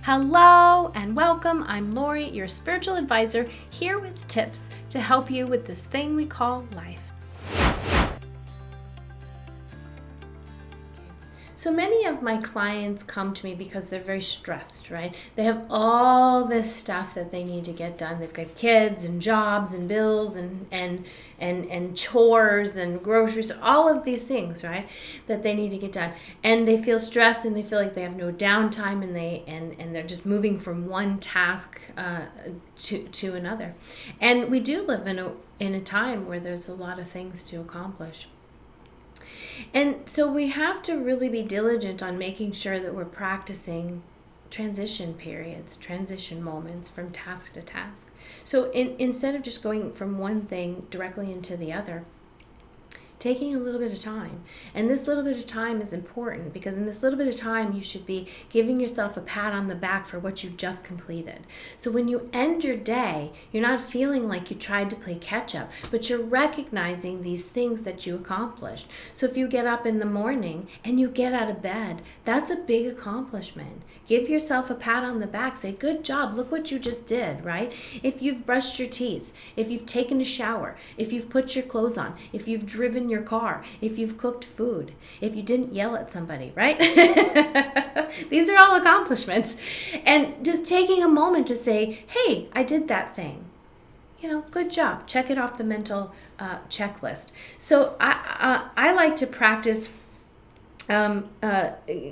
Hello and welcome. I'm Lori, your spiritual advisor, here with tips to help you with this thing we call life. So many of my clients come to me because they're very stressed, right? They have all this stuff that they need to get done. They've got kids and jobs and bills and chores and groceries, all of these things, right, that they need to get done. And they feel stressed and they feel like they have no downtime and they're just moving from one task to another. And we do live in a time where there's a lot of things to accomplish. And so we have to really be diligent on making sure that we're practicing transition periods, transition moments from task to task. So instead of just going from one thing directly into the other, taking a little bit of time. And this little bit of time is important because in this little bit of time, you should be giving yourself a pat on the back for what you just completed. So when you end your day, you're not feeling like you tried to play catch up, but you're recognizing these things that you accomplished. So if you get up in the morning and you get out of bed, that's a big accomplishment. Give yourself a pat on the back. Say, good job. Look what you just did, right? If you've brushed your teeth, if you've taken a shower, if you've put your clothes on, if you've driven your car, if you've cooked food, if you didn't yell at somebody, right? These are all accomplishments. And just taking a moment to say, hey, I did that thing. Good job. Check it off the mental checklist. So I like to practice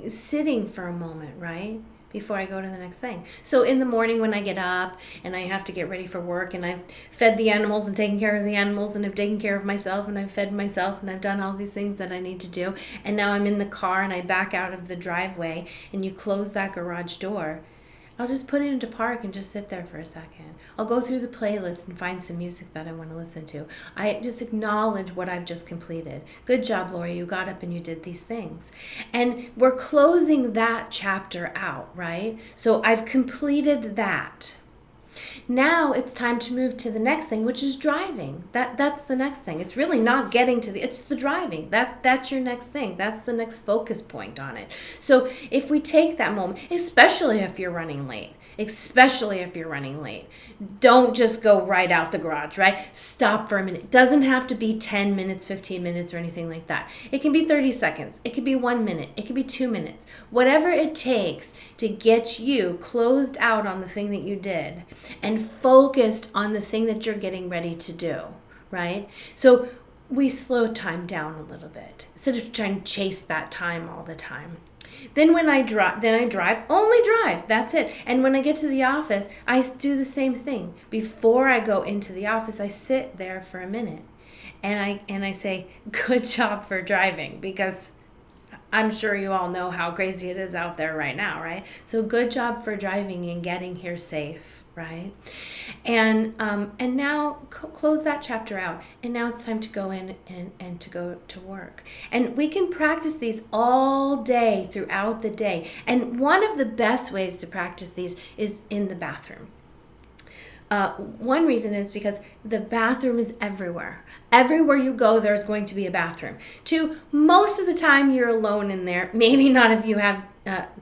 sitting for a moment, right? Before I go to the next thing. So in the morning when I get up and I have to get ready for work and I've fed the animals and taken care of the animals and I've taken care of myself and I've fed myself and I've done all these things that I need to do. And now I'm in the car and I back out of the driveway and you close that garage door. I'll just put it into park and just sit there for a second. I'll go through the playlist and find some music that I want to listen to. I just acknowledge what I've just completed. Good job, Lori. You got up and you did these things. And we're closing that chapter out, right? So I've completed that. Now it's time to move to the next thing, which is driving. That's the next thing. It's really not getting to it's the driving. That's your next thing. That's the next focus point on it. So if we take that moment, especially if you're running late, don't just go right out the garage, right? Stop for a minute. It doesn't have to be 10 minutes, 15 minutes, or anything like that. It can be 30 seconds. It could be 1 minute. It could be 2 minutes. Whatever it takes to get you closed out on the thing that you did and focused on the thing that you're getting ready to do, right? So we slow time down a little bit instead of trying to chase that time all the time. Then when I drive, only drive, that's it. And when I get to the office, I do the same thing. Before I go into the office, I sit there for a minute and I say, good job for driving, because I'm sure you all know how crazy it is out there right now, right? So good job for driving and getting here safe, right? And now close that chapter out. And now it's time to go in and to go to work. And we can practice these all day throughout the day. And one of the best ways to practice these is in the bathroom. One reason is because the bathroom is everywhere. Everywhere you go, there's going to be a bathroom. Two, most of the time you're alone in there. Maybe not if you have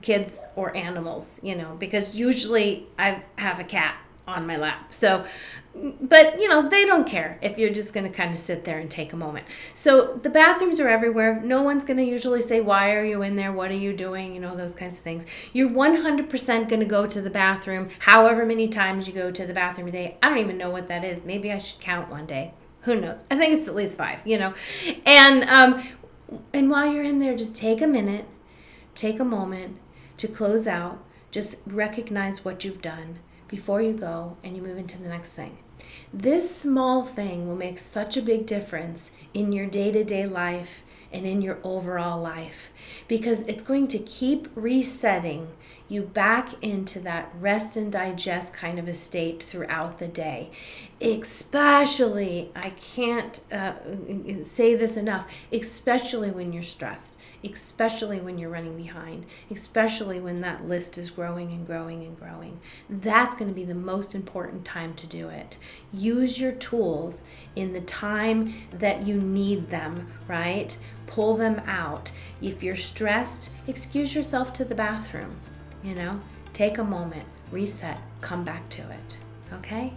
kids or animals, because usually I have a cat on my lap. So, but they don't care if you're just going to kind of sit there and take a moment. So the bathrooms are everywhere. No one's going to usually say, why are you in there? What are you doing? Those kinds of things. You're 100% going to go to the bathroom however many times you go to the bathroom a day. I don't even know what that is. Maybe I should count one day. Who knows? I think it's at least 5, And while you're in there, just take a minute, take a moment to close out. Just recognize what you've done before you go and you move into the next thing. This small thing will make such a big difference in your day-to-day life and in your overall life, because it's going to keep resetting you back into that rest and digest kind of a state throughout the day. Especially, I can't say this enough, especially when you're stressed, especially when you're running behind, especially when that list is growing and growing and growing. That's going to be the most important time to do it. Use your tools in the time that you need them, right? Pull them out. If you're stressed, excuse yourself to the bathroom. Take a moment, reset, come back to it. Okay?